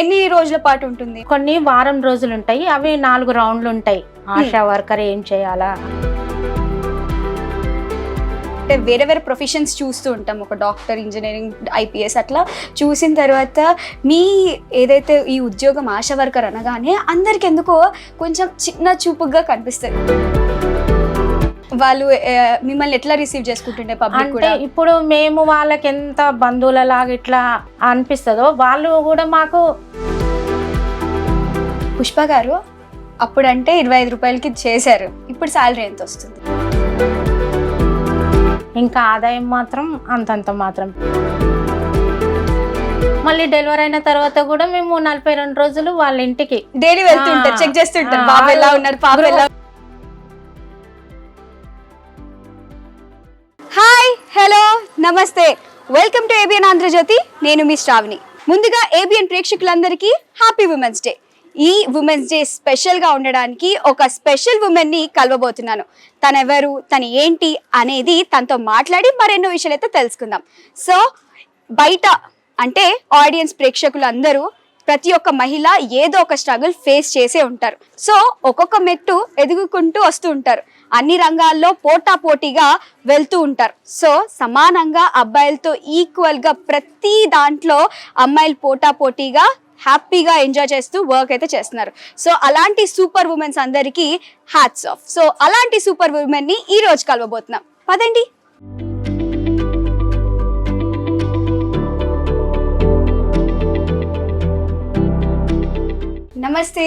ఎన్ని రోజుల పాటు ఉంటుంది? కొన్ని వారం రోజులు ఉంటాయి, అవి 4 రౌండ్లు ఉంటాయి. ఆశా వర్కర్ ఏం చేయాలా అంటే వేరే వేరే ప్రొఫెషన్స్ చూస్తూ ఉంటాం, ఒక డాక్టర్, ఇంజనీరింగ్, ఐపీఎస్ అట్లా చూసిన తర్వాత మీ ఏదైతే ఈ ఉద్యోగం ఆశా వర్కర్ అనగానే అందరికి ఎందుకో కొంచెం చిన్న చూపుగా కనిపిస్తుంది. వాళ్ళు మిమ్మల్ని ఎట్లా రిసీవ్ చేసుకుంటుండే పబ్లిక్ కూడా? ఇప్పుడు మేము వాళ్ళకి ఎంత బంధువులలాగా ఇట్లా అనిపిస్తుందో వాళ్ళు కూడా మాకు. పుష్ప గారు అప్పుడంటే 25 రూపాయలకి చేశారు, ఇప్పుడు శాలరీ ఎంత వస్తుంది? ఇంకా ఆదాయం మాత్రం అంతంత మాత్రం. మళ్ళీ డెలివరీ అయిన తర్వాత కూడా మేము 42 రోజులు వాళ్ళ ఇంటికి డైలీ వెళ్తుంటారు, చెక్ చేస్తుంటారు బాబు ఎలా ఉన్నారు, పాప ఎలా. హాయ్, హలో, నమస్తే, వెల్కమ్ టు ఏబిఎన్ ఆంధ్రజ్యోతి. నేను మీ శ్రావణి. ముందుగా ఏబిఎన్ ప్రేక్షకులందరికీ హ్యాపీ ఉమెన్స్ డే. ఈ ఉమెన్స్ డే స్పెషల్గా ఉండడానికి ఒక స్పెషల్ ఉమెన్ని కలవబోతున్నాను. తనెవరు, తను ఏంటి అనేది తనతో మాట్లాడి మరెన్నో విషయాలు అయితే తెలుసుకుందాం. సో బయట అంటే ఆడియన్స్ ప్రేక్షకులు అందరూ ప్రతి ఒక్క మహిళ ఏదో ఒక స్ట్రగుల్ ఫేస్ చేసే ఉంటారు. సో ఒక్కొక్క మెట్టు ఎదుగుకుంటూ వస్తూ ఉంటారు, అన్ని రంగాల్లో పోటాపోటీగా వెళ్తూ ఉంటారు. సో సమానంగా అబ్బాయిలతో ఈక్వల్గా ప్రతి దాంట్లో అమ్మాయిలు పోటాపోటీగా హ్యాపీగా ఎంజాయ్ చేస్తూ వర్క్ అయితే చేస్తున్నారు. సో అలాంటి సూపర్ ఉమెన్స్ అందరికీ హ్యాట్స్ ఆఫ్. సో అలాంటి సూపర్ ఉమెన్ని ఈ రోజు కలవబోతున్నాం, పదండి. నమస్తే.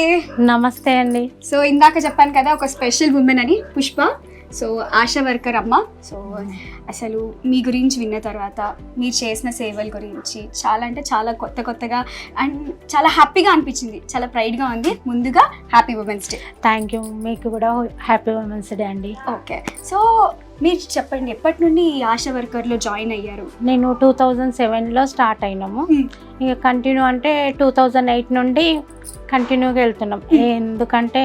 నమస్తే అండి. సో ఇందాక చెప్పాను కదా ఒక స్పెషల్ ఉమెన్ అని, పుష్ప. సో ఆశా వర్కర్ అమ్మ. సో అసలు మీ గురించి విన్న తర్వాత మీరు చేసిన సేవల గురించి చాలా అంటే చాలా కొత్తగా అండ్ చాలా హ్యాపీగా అనిపించింది, చాలా ప్రైడ్గా ఉంది. ముందుగా happy women's day. Thank you, మీకు కూడా హ్యాపీ ఉమెన్స్ డే అండి. ఓకే, సో మీరు చెప్పండి, ఎప్పటి నుండి ఈ ఆశా వర్కర్లో జాయిన్ అయ్యారు? నేను 2007లో స్టార్ట్ అయినాము. ఇక కంటిన్యూ అంటే 2008 నుండి కంటిన్యూగా వెళ్తున్నాం. ఎందుకంటే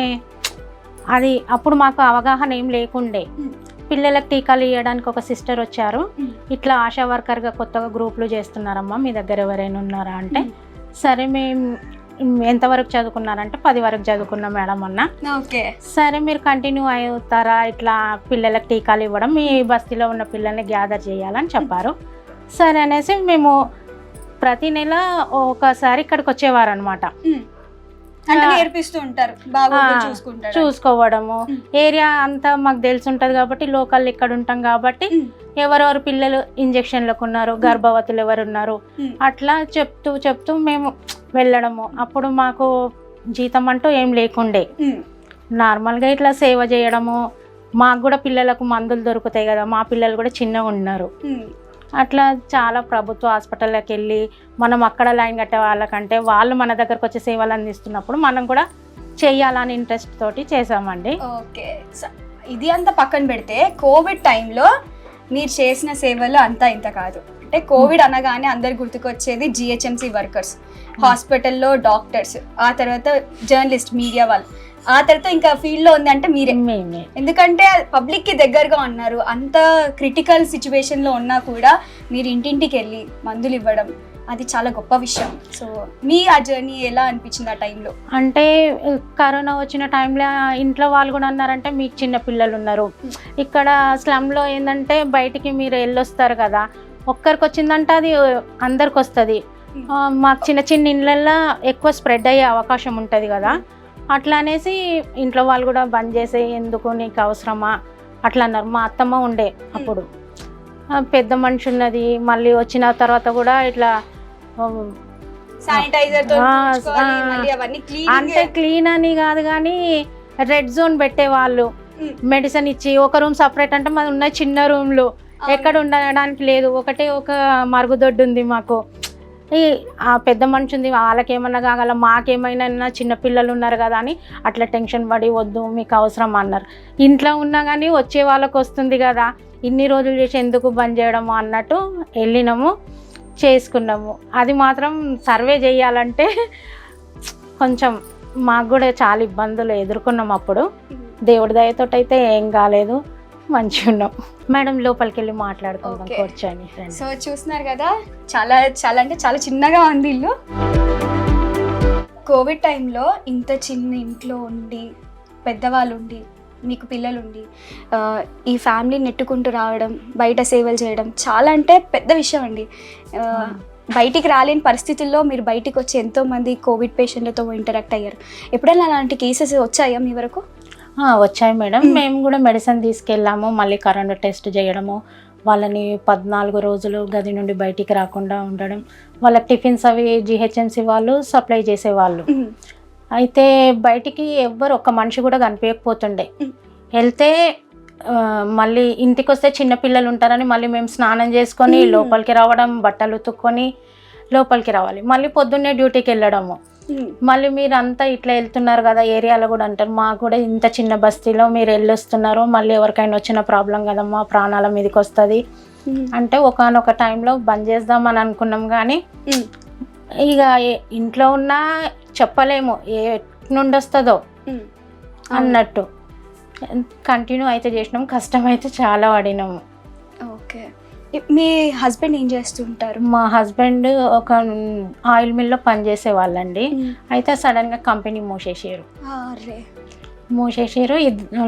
అది అప్పుడు మాకు అవగాహన ఏం లేకుండే. పిల్లలకు టీకాలు ఇవ్వడానికి ఒక సిస్టర్ వచ్చారు, ఇట్లా ఆశా వర్కర్గా కొత్తగా గ్రూపులు చేస్తున్నారమ్మా, మీ దగ్గర ఎవరైనా ఉన్నారా అంటే, సరే మేము ఎంతవరకు చదువుకున్నారంటే 10 వరకు చదువుకున్నాం మేడం అన్న. ఓకే, సరే మీరు కంటిన్యూ అవుతారా, ఇట్లా పిల్లలకు టీకాలు ఇవ్వడం, మీ బస్తీలో ఉన్న పిల్లల్ని గ్యాదర్ చేయాలని చెప్పారు. సరే అనేసి మేము ప్రతి నెల ఒకసారి ఇక్కడికి వచ్చేవారు అనమాట. నేర్పిస్తూ ఉంటారు, చూసుకోవడము. ఏరియా అంతా మాకు తెలిసి ఉంటుంది కాబట్టి, లోకల్ ఇక్కడ ఉంటాం కాబట్టి ఎవరెవరు పిల్లలు ఇంజక్షన్లకు ఉన్నారు, గర్భవతులు ఎవరు ఉన్నారు, అట్లా చెప్తూ మేము వెళ్ళడము. అప్పుడు మాకు జీతం అంటూ ఏం లేకుండే, నార్మల్గా ఇట్లా సేవ చేయడము. మాకు కూడా పిల్లలకు మందులు దొరుకుతాయి కదా, మా పిల్లలు కూడా చిన్నగా ఉన్నారు. అట్లా చాలా ప్రభుత్వ హాస్పిటల్లోకి వెళ్ళి మనం అక్కడ లైన్ కట్టే వాళ్ళకంటే వాళ్ళు మన దగ్గరకు వచ్చే సేవలు అందిస్తున్నప్పుడు మనం కూడా చెయ్యాలని ఇంట్రెస్ట్ తోటి చేసామండి. ఓకే, ఇది అంతా పక్కన పెడితే కోవిడ్ టైంలో మీరు చేసిన సేవలు అంతా ఇంత కాదు. అంటే కోవిడ్ అనగానే అందరు గుర్తుకొచ్చేది జిహెచ్ఎంసీ వర్కర్స్, హాస్పిటల్లో డాక్టర్స్, ఆ తర్వాత జర్నలిస్ట్, మీడియా వాళ్ళు, ఆ తర్వాత ఇంకా ఫీల్డ్లో ఉంది అంటే మీరే. ఎందుకంటే పబ్లిక్కి దగ్గరగా ఉన్నారు, అంత క్రిటికల్ సిచ్యువేషన్లో ఉన్నా కూడా మీరు ఇంటింటికి వెళ్ళి మందులు ఇవ్వడం, అది చాలా గొప్ప విషయం. సో మీ ఆ జర్నీ ఎలా అనిపించింది ఆ టైంలో? అంటే కరోనా వచ్చిన టైంలో ఇంట్లో వాళ్ళు కూడా అన్నారంటే, మీకు చిన్న పిల్లలు ఉన్నారు, ఇక్కడ స్లమ్లో ఏంటంటే బయటికి మీరు వెళ్ళొస్తారు కదా, ఒక్కరికి వచ్చిందంటే అది అందరికి వస్తుంది. మాకు చిన్న ఇళ్ళల్లో ఎక్కువ స్ప్రెడ్ అయ్యే అవకాశం ఉంటుంది కదా, అట్లా అనేసి ఇంట్లో వాళ్ళు కూడా బంద్ చేసే, ఎందుకు నీకు అవసరమా అట్లా అన్నారు. మా అత్తమ్మ ఉండే అప్పుడు, పెద్ద మనిషి ఉన్నది, మళ్ళీ వచ్చిన తర్వాత కూడా ఇట్లా అంటే క్లీన్ అని కాదు కానీ రెడ్ జోన్ పెట్టేవాళ్ళు, మెడిసిన్ ఇచ్చి ఒక రూమ్ సపరేట్ అంటే మాది ఉన్న చిన్న రూమ్లో ఎక్కడ ఉండడానికి లేదు, ఒక మరుగుదొడ్డు ఉంది మాకు. ఆ పెద్ద మనిషి ఉంది, వాళ్ళకి ఏమన్నా కాగల, మాకేమైనా చిన్నపిల్లలు ఉన్నారు కదా అని అట్లా టెన్షన్ పడి వద్దు మీకు అవసరం అన్నారు. ఇంట్లో ఉన్నా కానీ వచ్చే వాళ్ళకి వస్తుంది కదా, ఇన్ని రోజులు చేసి ఎందుకు బంద్ చేయడము అన్నట్టు వెళ్ళినాము, చేసుకున్నాము. అది మాత్రం సర్వే చేయాలంటే కొంచెం మాకు కూడా చాలా ఇబ్బందులు ఎదుర్కొన్నాం. అప్పుడు దేవుడి దయతోటి అయితే ఏం కాలేదు, మంచిగా ఉన్నాం. మేడం లోపలికి వెళ్ళి మాట్లాడుకుందాం కూర్చొని. సో చూస్తున్నారు కదా, చాలా చాలా అంటే చాలా చిన్నగా ఉంది ఇల్లు. కోవిడ్ టైంలో ఇంత చిన్న ఇంట్లో ఉండి పెద్దవాళ్ళు ఉండి మీకు పిల్లలు ఉండి ఈ ఫ్యామిలీని నెట్టుకుంటూ రావడం, బయట సేవలు చేయడం చాలా అంటే పెద్ద విషయం అండి. బయటికి రాలేని పరిస్థితుల్లో మీరు బయటికి వచ్చి ఎంతోమంది కోవిడ్ పేషెంట్లతో ఇంటరాక్ట్ అయ్యారు. ఎప్పుడైనా అలాంటి కేసెస్ వచ్చాయా మీ వరకు? వచ్చాయి మేడం. మేము కూడా మెడిసిన్ తీసుకెళ్ళాము, మళ్ళీ కరోనా టెస్ట్ చేయడము, వాళ్ళని 14 రోజులు గది నుండి బయటికి రాకుండా ఉండడం, వాళ్ళ టిఫిన్స్ అవి జిహెచ్ఎంసి వాళ్ళు సప్లై చేసేవాళ్ళు. అయితే బయటికి ఎవ్వరు ఒక్క మనిషి కూడా కనిపించకపోతుండే. వెళ్తే మళ్ళీ ఇంటికి వస్తే చిన్నపిల్లలు ఉంటారని మళ్ళీ మేము స్నానం చేసుకొని లోపలికి రావడం, బట్టలు ఉతుక్కొని లోపలికి రావాలి, మళ్ళీ పొద్దున్నే డ్యూటీకి వెళ్ళడము. మళ్ళీ మీరు అంతా ఇట్లా వెళ్తున్నారు కదా, ఏరియాలో కూడా అంటారు మాకు కూడా ఇంత చిన్న బస్తీలో మీరు వెళ్ళొస్తున్నారు, మళ్ళీ ఎవరికైనా వచ్చిన ప్రాబ్లం కదమ్మా, ప్రాణాల మీదకి వస్తుంది అంటే ఒకానొక టైంలో బంద్ చేద్దామని అనుకున్నాం. కానీ ఇక ఇంట్లో ఉన్నా చెప్పలేము ఏ నుండి వస్తుందో అన్నట్టు కంటిన్యూ అయితే చేసినాం. కష్టం అయితే చాలా పడినాము. ఓకే, మీ హస్బెండ్ ఏం చేస్తుంటారు? మా హస్బెండ్ ఒక ఆయిల్ మిల్లో పనిచేసే వాళ్ళండి. అయితే సడన్గా కంపెనీ మూసేసారు.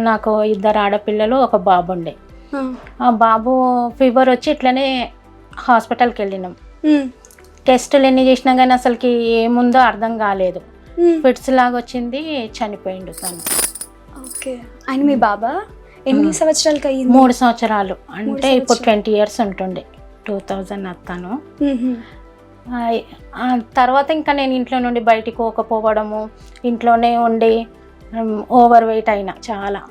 నాకు 2 ఆడపిల్లలు, ఒక బాబు ఉండే. ఆ బాబు ఫీవర్ వచ్చి ఇట్లనే హాస్పిటల్కి వెళ్ళినాం. టెస్టులు ఎన్ని చేసినా కానీ అసలుకి ఏముందో అర్థం కాలేదు. ఫిట్స్ లాగా వచ్చింది, చనిపోయిండు తను. ఓకే, ఆయన మీ బాబా ఎన్ని సంవత్సరాలకి అయ్యింది? 3 సంవత్సరాలు, అంటే ఇప్పుడు 20 years ఉంటుండే. 2000 అత్తాను. తర్వాత ఇంకా నేను ఇంట్లో నుండి బయటికి పోకపోవడము, ఇంట్లోనే ఉండి ఓవర్ వెయిట్ అయినా చాలా.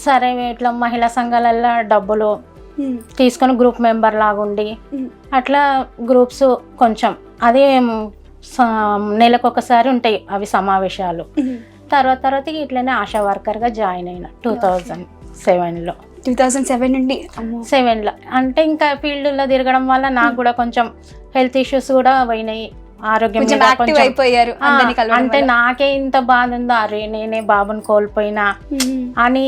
సరే ఇట్లా మహిళా సంఘాలల్లో డబ్బులు తీసుకొని గ్రూప్ మెంబర్ లాగా ఉండి అట్లా గ్రూప్స్ కొంచెం అదే నెలకు ఒకసారి ఉంటాయి అవి సమావేశాలు. తర్వాత ఇట్లనే ఆశా వర్కర్గా జాయిన్ అయినా 2007లో. 2007 నుండి 7లో అంటే ఇంకా ఫీల్డ్లో తిరగడం వల్ల నాకు కూడా కొంచెం హెల్త్ ఇష్యూస్ కూడా పోయినాయి. ఆరోగ్యం అయిపోయారు. అంటే నాకే ఇంత బాధ ఉందో, అరే నేనే బాబుని కోల్పోయినా అని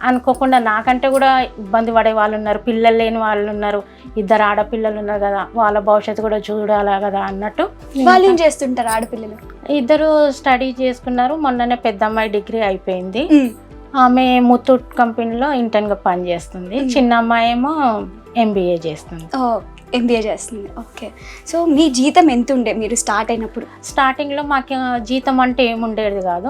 అనుకోకుండా నాకంటే కూడా ఇబ్బంది పడే వాళ్ళు ఉన్నారు, పిల్లలు లేని వాళ్ళు ఉన్నారు, 2 ఆడపిల్లలు ఉన్నారు కదా, వాళ్ళ భవిష్యత్తు కూడా చూడాలా కదా అన్నట్టు. వాళ్ళు ఏం చేస్తుంటారు ఆడపిల్లలు? 2 స్టడీ చేసుకున్నారు. మొన్ననే పెద్ద అమ్మాయి డిగ్రీ అయిపోయింది, ఆమె ముత్తూట్ కంపెనీలో ఇంటర్న్గా పనిచేస్తుంది. చిన్న అమ్మాయి ఏమో MBA చేస్తుంది. ఓకే, సో మీ జీతం ఎంత ఉండే మీరు స్టార్ట్ అయినప్పుడు? స్టార్టింగ్లో మాకు జీతం అంటే ఏముండేది కాదు,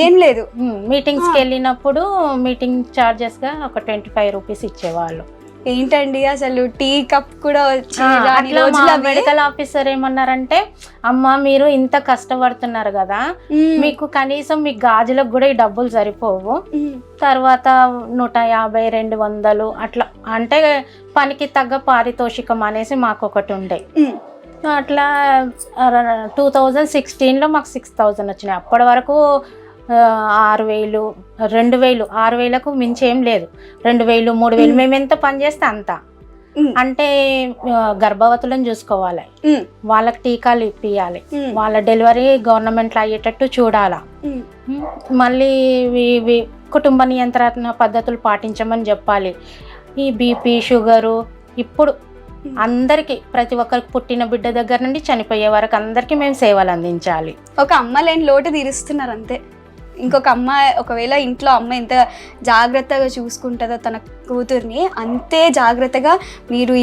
ఏం లేదు. మీటింగ్స్కి వెళ్ళినప్పుడు మీటింగ్ ఛార్జెస్గా ఒక 25 రూపీస్ ఇచ్చేవాళ్ళు. ఏంటండి అసలు టీ కప్ కూడా వచ్చి. మెడికల్ ఆఫీసర్ ఏమన్నారంటే, అమ్మ మీరు ఇంత కష్టపడుతున్నారు కదా, మీకు కనీసం మీ గాజులకు కూడా ఈ డబ్బులు సరిపోవు, తర్వాత 150, 200 అట్లా అంటే పనికి తగ్గ పారితోషికం అనేసి మాకు ఒకటి ఉండే. అట్లా 2016లో మాకు 6000 వచ్చినాయి. అప్పటి వరకు 6000, 2000, 6000కు మించి ఏం లేదు. 2000, 3000 మేము ఎంత పని చేస్తే అంత. అంటే గర్భవతులను చూసుకోవాలి, వాళ్ళకి టీకాలు ఇప్పియాలి, వాళ్ళ డెలివరీ గవర్నమెంట్లో అయ్యేటట్టు చూడాలా, మళ్ళీ కుటుంబ నియంత్రణ పద్ధతులు పాటించమని చెప్పాలి. ఈ బీపీ, షుగరు ఇప్పుడు అందరికి, ప్రతి ఒక్కరికి పుట్టిన బిడ్డ దగ్గర నుండి చనిపోయే వరకు అందరికీ మేము సేవలు అందించాలి. ఒక అమ్మ లేని లోటు తీరుస్తున్నారు అంతే. ఇంకొక అమ్మాయి ఒకవేళ ఇంట్లో అమ్మ ఎంత జాగ్రత్తగా చూసుకుంటుందో తన కూతుర్ని, అంతే జాగ్రత్తగా మీరు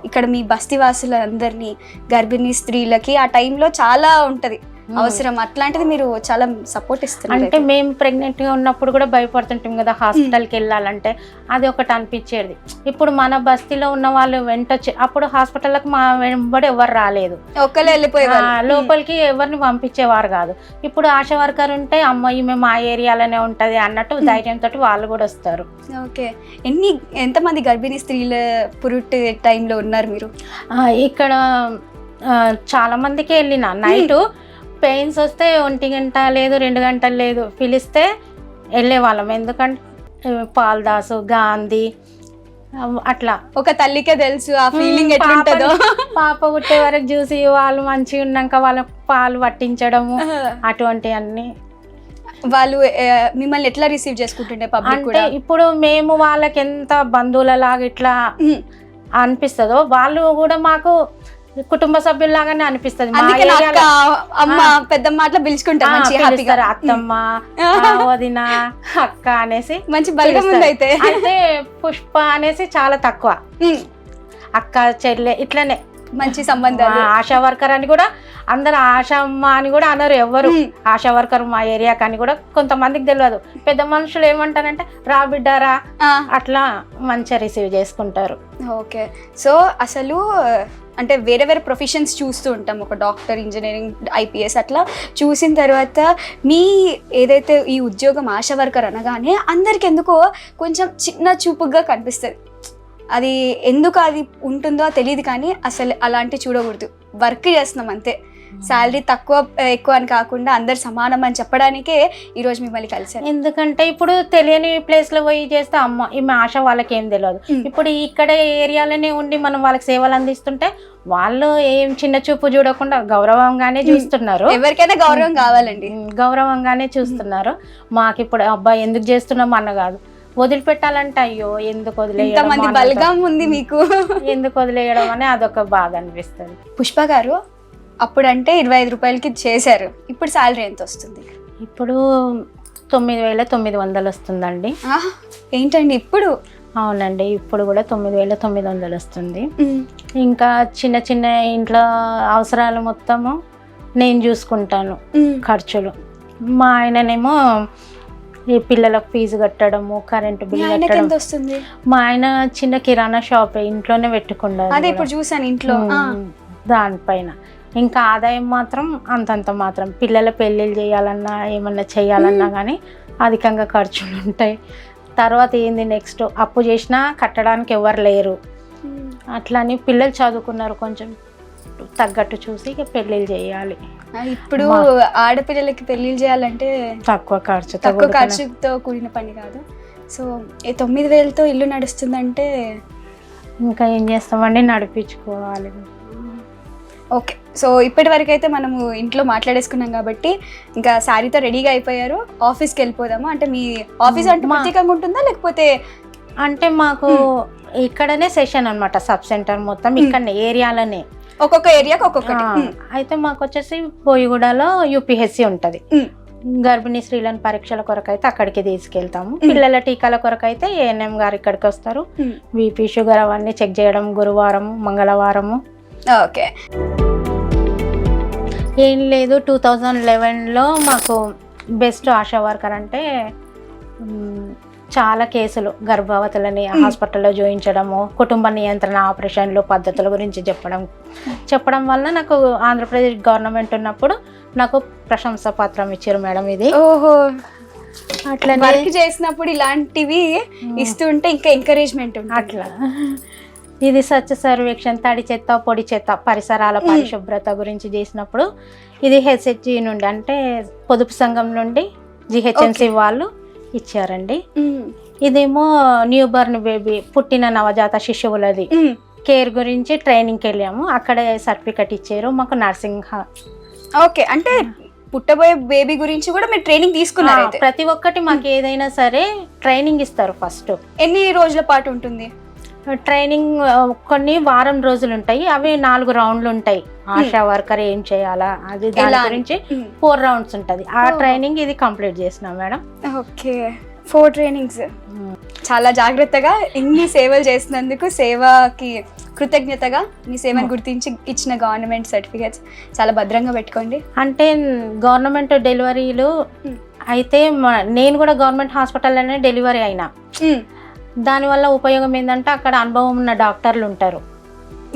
ఇక్కడ మీ బస్తీవాసులందరినీ, గర్భిణీ స్త్రీలకి ఆ టైంలో చాలా ఉంటుంది అవసరం. అట్లాంటిది మీరు చాలా సపోర్ట్ ఇస్తున్నారు. అంటే మేము ప్రెగ్నెంట్గా ఉన్నప్పుడు కూడా భయపడుతుంటాం కదా హాస్పిటల్కి వెళ్ళాలంటే, అది ఒకటి అనిపించేది. ఇప్పుడు మన బస్తీలో ఉన్న వాళ్ళు వెంటొచ్చి, అప్పుడు హాస్పిటల్కి మా వెంబడి ఎవరు రాలేదు, ఒక్కలే వెళ్ళిపోయేవారు, లోపలికి ఎవరిని పంపించేవారు కాదు. ఇప్పుడు ఆశా వర్కర్ ఉంటే అమ్మాయి మేము మా ఏరియాలోనే ఉంటుంది అన్నట్టు ధైర్యంతో వాళ్ళు కూడా వస్తారు. ఓకే, ఎంతమంది గర్భిణీ స్త్రీల పురుటి టైంలో ఉన్నారు మీరు? ఇక్కడ చాలా మందికి వెళ్ళిన, నైట్ పెయిన్స్ వస్తే 1 గంట లేదు, 2 గంటలు లేదు, పిలిస్తే వెళ్ళేవాళ్ళం. ఎందుకంటే పాల్దాసు, గాంధీ అట్లా ఒక తల్లికే తెలుసు ఆ ఫీలింగ్ ఎట్లుంటుందో. పాప పుట్టే వరకు చూసి వాళ్ళు మంచిగా ఉన్నాక వాళ్ళకి పాలు పట్టించడము, అటువంటి అన్ని. వాళ్ళు మిమ్మల్ని ఎట్లా రిసీవ్ చేసుకుంటుండే పబ్లిక్ కూడా? ఇప్పుడు మేము వాళ్ళకి ఎంత బంధువులలాగా ఇట్లా అనిపిస్తుందో, వాళ్ళు కూడా మాకు కుటుంబ సభ్యుల్లాగానే అనిపిస్తుంది. మా అందుకే అక్క ఏరియాలో అమ్మ పెద్దమ్మ అట్లా పిలుచుకుంటారు మంచిగా హ్యాపీగా. పిలుస్తారు అత్తమ్మ, వదిన, అక్క అనేసి మంచి బలగం ఉంది అయితే. అయితే పుష్ప అనేసి చాలా తక్కువ, అక్క చెల్లె ఇట్లనే మంచి సంబంధాలు. ఆశా వర్కర్ అని కూడా అందరు ఆశమ్మ అని కూడా అనరు ఎవ్వరు. ఆశా వర్కర్ మా ఏరియా కానీ కూడా కొంతమందికి తెలియదు. పెద్ద మనుషులు ఏమంటారంటే రా బిడ్డారా అట్లా మంచిగా రిసీవ్ చేసుకుంటారు. ఓకే, సో అసలు అంటే వేరే వేరే ప్రొఫెషన్స్ చూస్తూ ఉంటాం, ఒక డాక్టర్, ఇంజనీరింగ్, ఐపీఎస్ అట్లా చూసిన తర్వాత మీ ఏదైతే ఈ ఉద్యోగం ఆశా వర్కర్ అనగానే అందరికి ఎందుకో కొంచెం చిన్న చూపుగా కనిపిస్తుంది. అది ఎందుకు అది ఉంటుందో తెలియదు, కానీ అసలు అలాంటి చూడకూడదు. వర్క్ చేస్తున్నాం అంతే, శాలరీ తక్కువ ఎక్కువ అని కాకుండా అందరు సమానం అని చెప్పడానికే ఈరోజు మిమ్మల్ని కలిసాను. ఎందుకంటే ఇప్పుడు తెలియని ప్లేస్లో పోయి చేస్తే అమ్మ ఈమె ఆశ వాళ్ళకి ఏం తెలియదు. ఇప్పుడు ఇక్కడ ఏరియాలోనే ఉండి మనం వాళ్ళకి సేవలు అందిస్తుంటే వాళ్ళు ఏం చిన్న చూపు చూడకుండా గౌరవంగానే చూస్తున్నారు. ఎవరికైనా గౌరవం కావాలండి, గౌరవంగానే చూస్తున్నారు. మాకు ఇప్పుడు అబ్బాయి ఎందుకు చేస్తున్నాం అన్న కాదు, వదిలిపెట్టాలంటే అయ్యో ఎందుకు వదిలేయడం, బలగం ఉంది మీకు, ఎందుకు వదిలేయడం అని అదొక బాధ అనిపిస్తుంది. పుష్ప గారు, అప్పుడంటే 25 రూపాయలకి చేశారు, ఇప్పుడు శాలరీ ఎంత వస్తుంది? ఇప్పుడు 9,900 వస్తుందండి. ఏంటండి ఇప్పుడు? అవునండి, ఇప్పుడు కూడా 9,900 వస్తుంది. ఇంకా చిన్న చిన్న ఇంట్లో అవసరాలు మొత్తము నేను చూసుకుంటాను, ఖర్చులు. మా ఆయననేమో ఈ పిల్లలకు ఫీజు కట్టడము, కరెంటు బిల్ కట్టడం. మా ఆయన చిన్న కిరాణా షాప్ ఇంట్లోనే పెట్టుకున్నారు, అదే ఇప్పుడు చూసాను ఇంట్లో. దానిపైన ఇంకా ఆదాయం మాత్రం అంతంత మాత్రం. పిల్లల పెళ్ళిళ్ళు చేయాలన్నా ఏమన్నా చేయాలన్నా కానీ అధికంగా ఖర్చులు ఉంటాయి. తర్వాత ఏంది నెక్స్ట్ అప్పు చేసినా కట్టడానికి ఎవరు లేరు. అట్లని పిల్లలు చదువుకున్నారు, కొంచెం తగ్గట్టు చూసి ఇక పెళ్ళిళ్ళు చేయాలి. ఇప్పుడు ఆడపిల్లలకి పెళ్ళిళ్ళు చేయాలంటే తక్కువ ఖర్చుతో కూడిన పని కాదు. సో 9,000తో ఇల్లు నడుస్తుందంటే ఇంకా ఏం చేస్తామండి, నడిపించుకోవాలి. ఓకే, సో ఇప్పటి వరకు అయితే మనము ఇంట్లో మాట్లాడేసుకున్నాం కాబట్టి ఇంకా శారీతో రెడీగా అయిపోయారు. ఆఫీస్కి వెళ్ళిపోదాము. అంటే మీ ఆఫీస్ అంటే ప్రత్యేకంగా ఉంటుందా లేకపోతే? అంటే మాకు ఇక్కడనే సెషన్ అనమాట, సబ్ సెంటర్ మొత్తం ఇక్కడ ఏరియాలోనే, ఒక్కొక్క ఏరియాకి ఒక్కొక్కటి. అయితే మాకు వచ్చేసి బోయిగూడలో యూపీహెచ్సి ఉంటుంది. గర్భిణీ స్త్రీలను పరీక్షల కొరకు అయితే అక్కడికి తీసుకెళ్తాము. పిల్లల టీకాల కొరకు అయితే ఏఎన్ఎం గారు ఇక్కడికి వస్తారు. బీపీ షుగర్ అవన్నీ చెక్ చేయడం గురువారం మంగళవారము. ఓకే, ఏం లేదు, 2011లో మాకు బెస్ట్ ఆశా వర్కర్ అంటే చాలా కేసులు గర్భవతులని హాస్పిటల్లో చూయించడము, కుటుంబ నియంత్రణ ఆపరేషన్లు పద్ధతుల గురించి చెప్పడం వల్ల నాకు ఆంధ్రప్రదేశ్ గవర్నమెంట్ ఉన్నప్పుడు నాకు ప్రశంసా పత్రం ఇచ్చారు మేడం. ఇది ఓహో, అట్లా వర్క్ చేసినప్పుడు ఇలాంటివి ఇస్తుంటే ఇంకా ఎంకరేజ్మెంట్ అట్లా. ఇది స్వచ్ఛ సర్వేక్షణ, తడి చెత్త పొడి చెత్త పరిసరాల పరిశుభ్రత గురించి చేసినప్పుడు ఇది హెచ్హెచ్జి నుండి అంటే పొదుపు సంఘం నుండి జిహెచ్ఎంసి వాళ్ళు ఇచ్చారండి. ఇదేమో న్యూ బర్న్ బేబీ, పుట్టిన నవజాత శిశువులది కేర్ గురించి ట్రైనింగ్కి వెళ్ళాము, అక్కడే సర్టిఫికెట్ ఇచ్చారు మాకు నర్సింగ్. ఓకే, అంటే పుట్టబోయే బేబీ గురించి కూడా మీరు ట్రైనింగ్ తీసుకున్నారు? ప్రతి ఒక్కటి మాకు ఏదైనా సరే ట్రైనింగ్ ఇస్తారు. ఫస్ట్ ఎన్ని రోజుల పాటు ఉంటుంది ట్రైనింగ్? కొన్ని వారం రోజులు ఉంటాయి, అవి 4 రౌండ్లు ఉంటాయి. ఆశా వర్కర్ ఏం చేయాలా అది దాని గురించి 4 రౌండ్స్ ఉంటుంది. ఆ ట్రైనింగ్ ఇది కంప్లీట్ చేసినాం మేడం. Okay, 4 trainings. చాలా జాగ్రత్తగా ఇన్ని సేవలు చేసినందుకు సేవకి కృతజ్ఞతగా మీ సేవను గుర్తించి ఇచ్చిన గవర్నమెంట్ సర్టిఫికేట్స్ చాలా భద్రంగా పెట్టుకోండి. అంటే గవర్నమెంట్ డెలివరీలు అయితే నేను కూడా గవర్నమెంట్ హాస్పిటల్లోనే డెలివరీ అయినా. దానివల్ల ఉపయోగం ఏంటంటే అక్కడ అనుభవం ఉన్న డాక్టర్లు ఉంటారు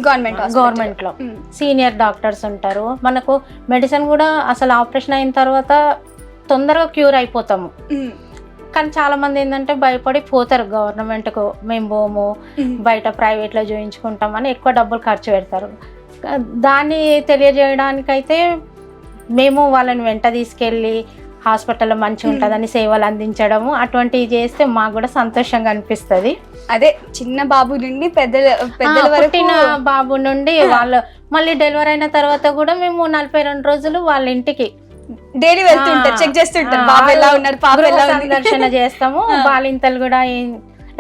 గవర్నమెంట్లో, సీనియర్ డాక్టర్స్ ఉంటారు. మనకు మెడిసిన్ కూడా అసలు ఆపరేషన్ అయిన తర్వాత తొందరగా క్యూర్ అయిపోతాము. కానీ చాలా మంది ఏంటంటే భయపడి పోతారు గవర్నమెంట్కు, మేము పోము బయట ప్రైవేట్లో చూయించుకుంటామని ఎక్కువ డబ్బులు ఖర్చు పెడతారు. దాన్ని తెలియజేయడానికైతే మేము వాళ్ళని వెంట తీసుకెళ్ళి హాస్పిటల్లో మంచిగా ఉంటుందని సేవలు అందించడము అటువంటివి చేస్తే మాకు కూడా సంతోషంగా అనిపిస్తుంది. అదే చిన్న బాబు నుండి పెద్దల పుట్టిన బాబు నుండి వాళ్ళు మళ్ళీ డెలివరీ అయిన తర్వాత కూడా మేము 42 రోజులు వాళ్ళ ఇంటికి డైలీ వెళ్తుంటారు, చెక్ చేస్తుంటారు బాబు ఎలా ఉన్నారు, పాప ఎలా ఉంది, సందర్శన చేస్తాము. బాలింతలు కూడా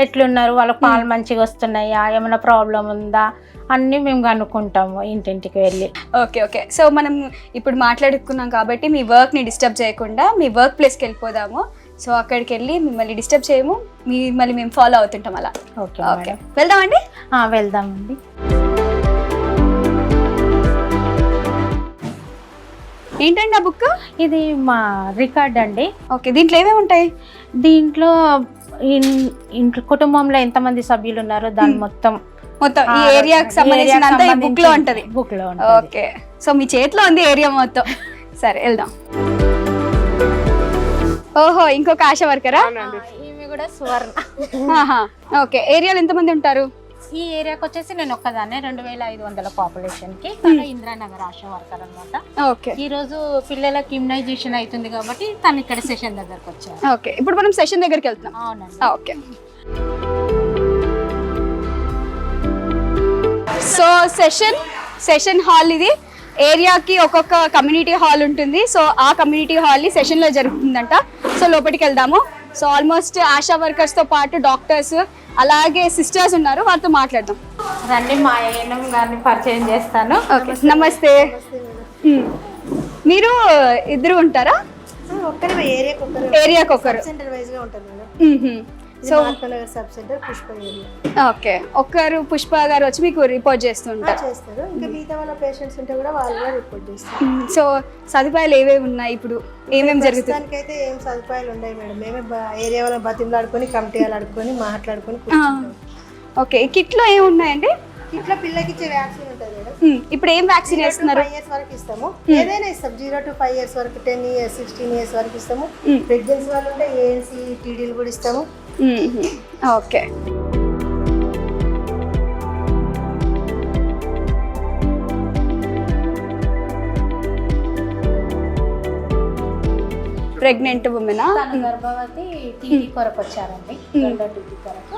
ఎట్లున్నారు, వాళ్ళ పాలు మంచిగా వస్తున్నాయా, ఏమైనా ప్రాబ్లం ఉందా అన్నీ మేము కనుక్కుంటాము ఇంటింటికి వెళ్ళి. Okay okay. సో మనం ఇప్పుడు మాట్లాడుకున్నాం కాబట్టి మీ వర్క్ని డిస్టర్బ్ చేయకుండా మీ వర్క్ ప్లేస్కి వెళ్ళిపోదాము. సో అక్కడికి వెళ్ళి మిమ్మల్ని డిస్టర్బ్ చేయము, మిమ్మల్ని మేము ఫాలో అవుతుంటాం అలా. ఓకే ఓకే, వెళ్దామండి. వెళ్దామండి. ఏంటండి ఆ బుక్? ఇది మా రికార్డ్ అండి. ఓకే, దీంట్లో ఏమేమి ఉంటాయి? దీంట్లో ఇంట్లో కుటుంబంలో ఎంతమంది సభ్యులు ఉన్నారో దాని మొత్తం ఈ ఏరియాకి సంబంధించిన అంతా ఈ బుక్ లో ఉంటది. ఓకే, సో మీ చేతిలో ఉంది ఏరియా మొత్తం. సరే వెళ్దాం. ఓహో, ఇంకొక ఆశా వర్కరా? ఈమె కూడా సువర్ణ. ఓకే, ఏరియాలో ఎంతమంది ఉంటారు? ఈ ఏరియాకి వచ్చేసి నేను ఒక్కదాన్నే 2500 పాపులేషన్ కి ఇంద్రానగర్ ఆశా వర్కర్ అనమాట. ఓకే, ఈ రోజు పిల్లలకి ఇమ్యునైజేషన్ అవుతుంది కాబట్టి తను ఇక్కడ సెషన్ దగ్గరకు వచ్చారు. ఓకే, ఇప్పుడు మనం సెషన్ దగ్గరికి వెళ్తున్నాం. అవునండి. ఓకే, సో సెషన్ హాల్ ఇది. ఏరియాకి ఒక్కొక్క కమ్యూనిటీ హాల్ ఉంటుంది. సో ఆ కమ్యూనిటీ హాల్ సెషన్లో జరుగుతుందంట. సో లోపలికి వెళ్దాము. సో ఆల్మోస్ట్ ఆశా వర్కర్స్తో పాటు డాక్టర్స్ అలాగే సిస్టర్స్ ఉన్నారు, వారితో మాట్లాడదాం. రండి, మా ఏఎన్ఎం గారిని పరిచయం చేస్తాను. ఓకే, నమస్తే. మీరు ఇద్దరు ఉంటారా? ఏరియాకి ఒకరు. సో ఓకే, ఒక్కరు పుష్ప గారు వచ్చి మీకు రిపోర్ట్ చేస్తుంటారు. సో సదుపాయాలు ఏవేవి ఉన్నాయి, ఇప్పుడు ఏమేమి జరుగుతుంది? అయితే ఏం సదుపాయాలు ఉన్నాయి మేడం, మేమే ఏరియా వాళ్ళ బతిమలాడుకొని కమిటీ ఆడుకొని మాట్లాడుకొని. ఓకే, కిట్లో ఏమి ఉన్నాయండి? ఇట్లా పిల్లకి ఇచ్చే వ్యాక్సిన్ ఉంటుంది మేడం. ఇప్పుడు ఏం వ్యాక్సిన్ వేస్తున్నారు? 5 years వరకు ఇస్తాము, ఏదైనా ఇస్తాం. 0 to 5 years వరకు, 10 years 16 years వరకు ఇస్తాము. ప్రెగ్నెన్సీ వాళ్ళు ఉంటే ఏఎన్సీ టీడీలు కూడా ఇస్తాము. ఓకే, ప్రెగ్నెంట్ ఉమెనా? గర్భవతి టీటీ కొరకు వచ్చారండి, రెండో టీటీ కొరకు.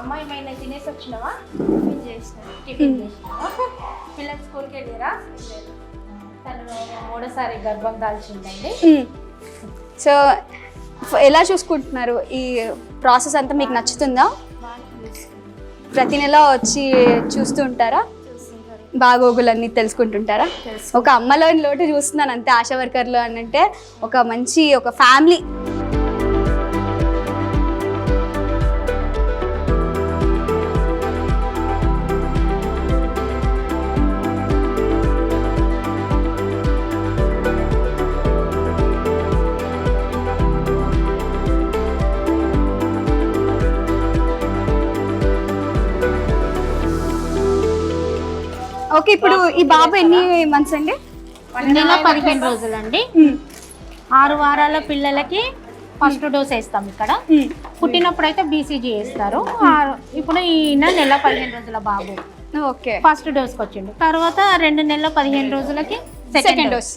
అమ్మాయి మైనా తినేసి వచ్చినావా? టిఫిన్ చేసినావా? పిల్లలు స్కూల్కి వెళ్ళారా? తను 3సారి గర్భం దాల్చిందండి. సో ఎలా చూసుకుంటున్నారు? ఈ ప్రాసెస్ అంతా మీకు నచ్చుతుందా? ప్రతి నెల వచ్చి చూస్తూ ఉంటారా? బాగోగులన్నీ తెలుసుకుంటుంటారా? ఒక అమ్మలోని లోటు చూస్తున్నాను అంతే ఆశా వర్కర్లు అని అంటే, ఒక మంచి ఒక ఫ్యామిలీ. ఓకే, ఇప్పుడు ఈ బాబు ఎన్ని మంత్స్ అండి? 1 నెల 15 రోజులండి. 6 వారాల పిల్లలకి ఫస్ట్ డోస్ వేస్తాం ఇక్కడ. పుట్టినప్పుడు అయితే బీసీజీ వేస్తారు. ఇప్పుడు ఈయన 1 నెల 15 రోజుల బాబు. ఓకే, ఫస్ట్ డోస్కి వచ్చిండు. తర్వాత 2 నెలల 15 రోజులకి సెకండ్ డోస్.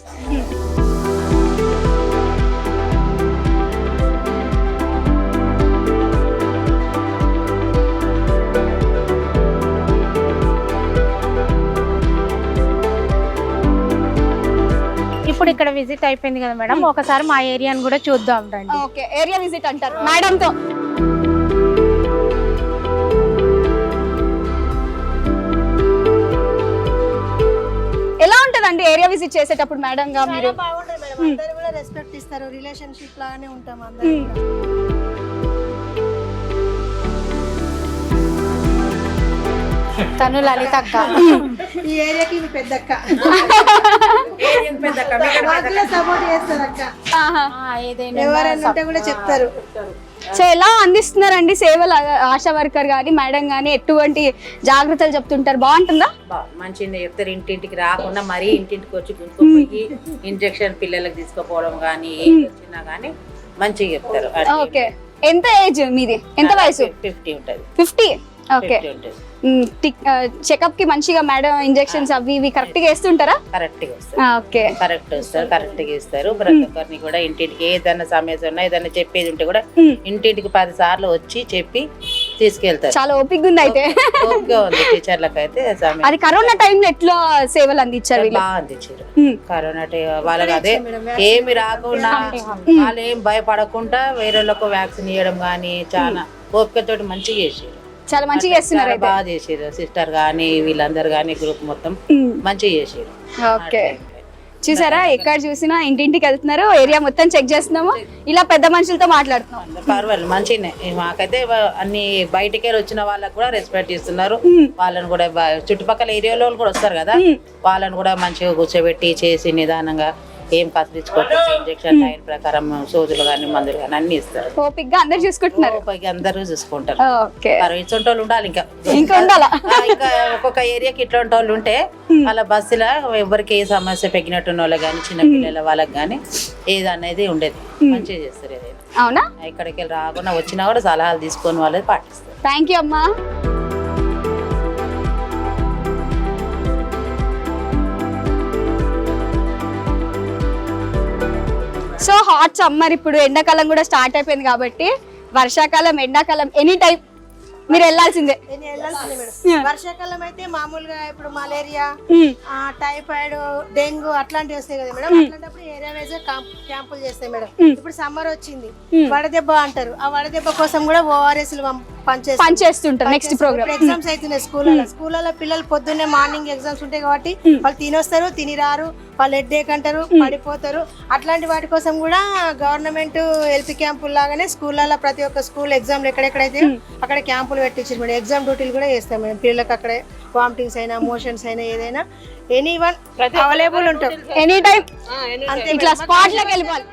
ఇప్పుడు ఇక్కడ విజిట్ అయిపోయింది కదా మేడం, ఒకసారి మా ఏరియాని కూడా చూద్దాం రండి. ఓకే, ఏరియా విజిట్ అంటారు మేడంతో. ఎలా ఉంటదండి ఏరియా విజిట్ చేసేటప్పుడు మేడం గా? మీరు బాగుంటుంది మేడం, అందరూ కూడా రెస్పెక్ట్ ఇస్తారు, రిలేషన్షిప్ లానే ఉంటాం అందరూ. తను లలిత అక్క, ఈ ఏరియాకి పెద్ద అక్క, సపోర్ట్ చేస్తారు అక్క. ఎవరైనా ఉంటే కూడా చెప్తారు. సో ఎలా అందిస్తున్నారండి సేవలు ఆశా వర్కర్ కానీ మేడం కానీ? ఎటువంటి జాగ్రత్తలు చెప్తుంటారు? బాగుంటుందా? మంచిగా చెప్తారు. ఇంటింటికి రాకుండా మరీ ఇంటింటికి వచ్చి గుంజుకుపోయి ఇంజెక్షన్ పిల్లలకు తీసుకుపోవడం కానీ ఏం వచ్చినా కానీ మంచిగా చెప్తారు. ఓకే, ఎంత ఏజ్ మీది? ఎంత వయసు? 50 ఉంటుంది. 50. ఓకే, చెకప్ కి మంచిగా మేడం ఇంజెక్షన్స్ అవి ఇవి కరెక్ట్ గా వేస్తుంటారా? కరెక్ట్ గా వస్తారు. ఓకే, కరెక్ట్ వస్తారు, కరెక్ట్ గా ఇస్తారు. ప్రతి ఒక్కరిని కూడా ఇంటింటికి ఏదైనా సమస్య ఉన్నా ఏదైనా చెప్పేది ఉంటే కూడా ఇంటింటికి 10 సార్లు వచ్చి చెప్పి తీసుకెళ్తారు. చాలా ఓపిక ఉంది అయితే. ఓపికగా ఉంది టీచర్లకు అయితే. అది కరోనా టైంలో ఎట్లా సేవలు అందించారు వీళ్ళు? బాగా అందించారు కరోనా వాళ్ళకి. అదే ఏమి రాకుండా వాళ్ళు ఏం భయపడకుండా వేరే వాళ్ళకు వ్యాక్సిన్ ఇవ్వడం కానీ చాలా ఓపికతోటి మంచిగా చేసారు. చాలా మంచిగా చేస్తున్నారు. బాగా చేసారు సిస్టర్ గానీ వీళ్ళందరు గానీ గ్రూప్ మొత్తం మంచిగా చేసారు. ఓకే, చూసారా ఎక్కడ చూసినా ఇంటింటికి వెళ్తున్నారు, ఏరియా మొత్తం చెక్ చేస్తున్నాము, ఇలా పెద్ద మనుషులతో మాట్లాడుతున్నాం. పర్వాలేదు మంచిగానే. మాకైతే అన్ని బయటికి వెళ్ళి వచ్చిన వాళ్ళకి కూడా రెస్పెక్ట్ ఇస్తున్నారు. వాళ్ళని కూడా చుట్టుపక్కల ఏరియాలో కూడా వస్తారు కదా, వాళ్ళని కూడా మంచిగా కూర్చోబెట్టి చేసి నిదానంగా ఏం కసిరించుకోవచ్చు ఇంజక్షన్ టైం ప్రకారం సోదులు కానీ మందులు కానీ అన్ని ఇస్తారు. ఓపిక్గా అందరు చూసుకుంటున్నారు. అందరూ చూసుకుంటారు. ఇటువంటి వాళ్ళు ఉండాలి ఇంకా ఉండాలా. ఇంకా ఒక్కొక్క ఏరియాకి ఇట్లాంటి వాళ్ళు ఉంటే వాళ్ళ బస్సులో ఎవరికి ఏ సమస్య పెగినట్టున్న వాళ్ళకి కానీ చిన్న పిల్లల వాళ్ళకి కానీ ఏది అనేది ఉండేది. మంచిగా చేస్తారు ఏదైనా. అవునా? ఇక్కడికి వెళ్ళి రాకుండా వచ్చినా కూడా సలహాలు తీసుకొని వాళ్ళది పాటిస్తారు. థ్యాంక్ యూ అమ్మా. సో హాట్ సమ్మర్, ఇప్పుడు ఎండాకాలం కూడా స్టార్ట్ అయిపోయింది కాబట్టి వర్షాకాలం ఎండాకాలం ఎనీ టైం మీరు వెళ్ళాల్సిందే. వర్షాకాలం అయితే మామూలుగా ఇప్పుడు మలేరియా, టైఫాయిడ్, డెంగ్యూ అట్లాంటివి వస్తాయి కదా మేడం. అట్లాంటప్పుడు ఏరియా వైజ్ క్యాంపులు చేస్తాయి మేడం. ఇప్పుడు సమ్మర్ వచ్చింది, వడదెబ్బ అంటారు. ఆ వడదెబ్బ కోసం కూడా ఓఆర్ఎస్ పనిచేస్తుంటారు. నెక్స్ట్ ప్రోగ్రామ్ ఎగ్జామ్స్ అవుతున్నాయి స్కూళ్ళలో పిల్లలు పొద్దున్నే మార్నింగ్ ఎగ్జామ్స్ ఉంటాయి కాబట్టి వాళ్ళు తినొస్తారు, తిని రారు, వాళ్ళు హెడ్ఏక్ అంటారు, పడిపోతారు. అట్లాంటి వాటి కోసం కూడా గవర్నమెంట్ హెల్త్ క్యాంపులు లాగానే స్కూళ్ళలో ప్రతి ఒక్క స్కూల్ ఎగ్జామ్లు ఎక్కడెక్కడైతే అక్కడ క్యాంపులు పెట్టించారు మేడం. ఎగ్జామ్ డ్యూటీలు కూడా చేస్తాం మేడం పిల్లలకు. అక్కడే వామిటింగ్స్ అయినా మోషన్స్ అయినా ఏదైనా ఎనీవన్ అవైలబుల్ ఉంటారు ఎనీ టైం. అంతే ఇట్లా స్పాట్ లోకి వెళ్ళిపోవాలి.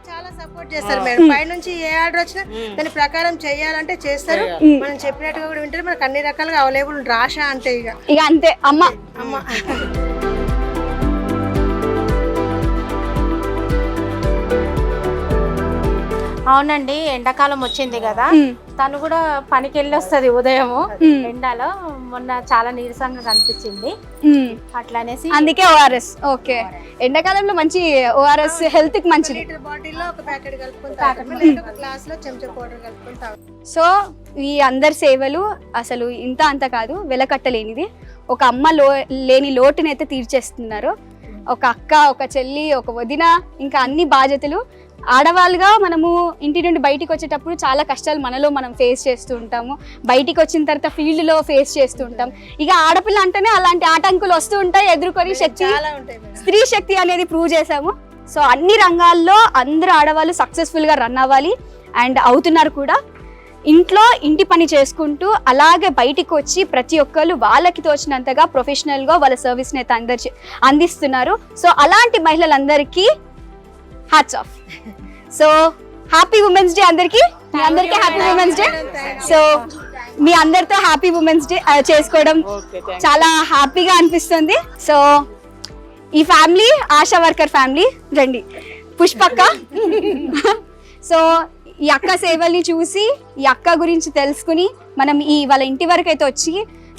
చాలా సపోర్ట్ చేస్తారు మేడం. పై నుంచి ఏ ఆర్డర్ వచ్చినా దాని ప్రకారం చేయాలంటే చేస్తారు. మనం చెప్పినట్టుగా కూడా వింటారు. మనకు అన్ని రకాలుగా అవైలబుల్ ఉంటుంది. ఆశ అంటే ఇక అంతే అమ్మ. అవునండి, ఎండాకాలం వచ్చింది కదా, తను కూడా పనికి వెళ్ళి వస్తుంది ఉదయము ఎండలో. మొన్న చాలా నీరసంగా కనిపించింది, అట్లా అనేసి అందుకే ఓఆర్ఎస్. ఓకే, ఎండాకాలంలో మంచి ఓఆర్ఎస్ హెల్త్ కి మంచిది. బాటిల్లో ఒక ప్యాకెట్ కలుపుకొని ఒక గ్లాస్ లో చెంచా పౌడర్ కలుపుకొని తాగండి. సో ఈ అందరి సేవలు అసలు ఇంత అంత కాదు, వెలకట్టలేనిది. ఒక అమ్మ లేని లోటునైతే తీర్చేస్తున్నారు. ఒక అక్క, ఒక చెల్లి, ఒక వదిన, ఇంకా అన్ని బాధ్యతలు. ఆడవాళ్ళుగా మనము ఇంటి నుండి బయటికి వచ్చేటప్పుడు చాలా కష్టాలు మనలో మనం ఫేస్ చేస్తూ ఉంటాము. బయటికి వచ్చిన తర్వాత ఫీల్డ్లో ఫేస్ చేస్తూ ఉంటాం. ఇక ఆడపిల్ల అంటేనే అలాంటి ఆటంకులు వస్తూ ఉంటాయి, ఎదుర్కొని శక్తి, స్త్రీ శక్తి అనేది ప్రూవ్ చేసాము. సో అన్ని రంగాల్లో అందరూ ఆడవాళ్ళు సక్సెస్ఫుల్గా రన్ అవ్వాలి, అండ్ అవుతున్నారు కూడా. ఇంట్లో ఇంటి పని చేసుకుంటూ అలాగే బయటికి వచ్చి ప్రతి ఒక్కరు వాళ్ళకి తోచినంతగా ప్రొఫెషనల్గా వాళ్ళ సర్వీస్ని అయితే అందిస్తున్నారు. సో అలాంటి మహిళలందరికీ hats off. So happy women's day అందరికీ. మీ అందరికీ హ్యాపీ ఉమెన్స్ డే. సో మీ అందరితో హ్యాపీ ఉమెన్స్ డే చేసుకోవడం చాలా హ్యాపీగా అనిపిస్తుంది. సో ఈ ఫ్యామిలీ ఆశా వర్కర్ ఫ్యామిలీ. రండి పుష్పక్క. సో ఈ అక్క సేవల్ని చూసి, ఈ అక్క గురించి తెలుసుకుని మనం వాళ్ళ ఇంటి వరకు అయితే వచ్చి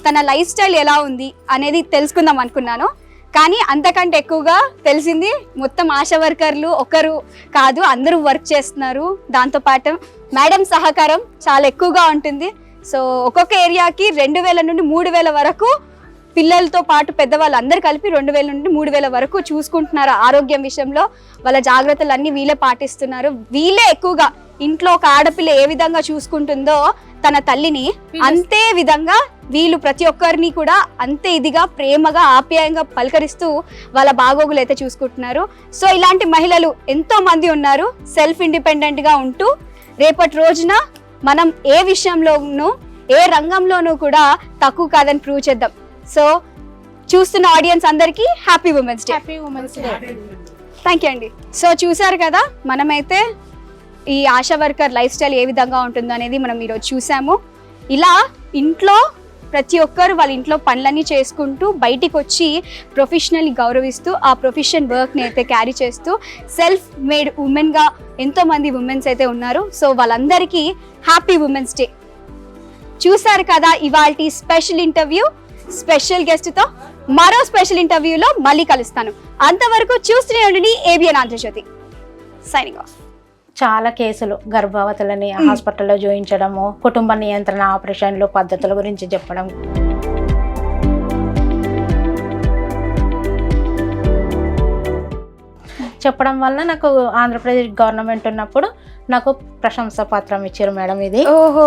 తన లైఫ్ స్టైల్ ఎలా ఉంది అనేది తెలుసుకుందాం అనుకున్నాను. కానీ అంతకంటే ఎక్కువగా తెలిసింది మొత్తం ఆశా వర్కర్లు ఒకరు కాదు, అందరూ వర్క్ చేస్తున్నారు. దాంతోపాటు మేడం సహకారం చాలా ఎక్కువగా ఉంటుంది. సో ఒక్కొక్క ఏరియాకి 2000 నుండి 3000 వరకు పిల్లలతో పాటు పెద్దవాళ్ళు అందరు కలిపి 2000 నుండి 3000 వరకు చూసుకుంటున్నారు. ఆరోగ్యం విషయంలో వాళ్ళ జాగ్రత్తలు అన్నీ వీళ్ళే పాటిస్తున్నారు. వీళ్ళే ఎక్కువగా ఇంట్లో ఒక ఆడపిల్ల ఏ విధంగా చూసుకుంటుందో తన తల్లిని, అంతే విధంగా వీళ్ళు ప్రతి ఒక్కరిని కూడా అంతే ఇదిగా ప్రేమగా ఆప్యాయంగా పలకరిస్తూ వాళ్ళ బాగోగులు అయితే చూసుకుంటున్నారు. సో ఇలాంటి మహిళలు ఎంతో మంది ఉన్నారు, సెల్ఫ్ ఇండిపెండెంట్గా ఉంటూ రేపటి రోజున మనం ఏ విషయంలోనూ ఏ రంగంలోనూ కూడా తక్కువ కాదని ప్రూవ్ చేద్దాం. సో చూస్తున్న ఆడియన్స్ అందరికీ happy women's day. Happy women's day. Thank you అండి. సో చూసారు కదా, మనమైతే ఈ ఆశా వర్కర్ లైఫ్ స్టైల్ ఏ విధంగా ఉంటుందో అనేది మనం ఈరోజు చూసాము. ఇలా ఇంట్లో ప్రతి ఒక్కరు వాళ్ళ ఇంట్లో పనులన్నీ చేసుకుంటూ బయటికి వచ్చి ప్రొఫెషనల్ని గౌరవిస్తూ ఆ ప్రొఫెషన్ వర్క్ని అయితే క్యారీ చేస్తూ సెల్ఫ్ మేడ్ ఉమెన్గా ఎంతోమంది ఉమెన్స్ అయితే ఉన్నారు. సో వాళ్ళందరికీ హ్యాపీ ఉమెన్స్ డే. చూసారు కదా ఇవాల్టి స్పెషల్ ఇంటర్వ్యూ. స్పెషల్ గెస్ట్తో మరో స్పెషల్ ఇంటర్వ్యూలో మళ్ళీ కలుస్తాను. అంతవరకు చూస్తూనే ఉండండి ABN ఆంధ్రజ్యోతి. Signing off. చాలా కేసులు గర్భవతులని హాస్పిటల్లో చూయించడము, కుటుంబ నియంత్రణ ఆపరేషన్లు పద్ధతుల గురించి చెప్పడం. చెప్పడం వల్ల నాకు ఆంధ్రప్రదేశ్ గవర్నమెంట్ ఉన్నప్పుడు నాకు ప్రశంసా పత్రం ఇచ్చారు మేడం. ఇది ఓహో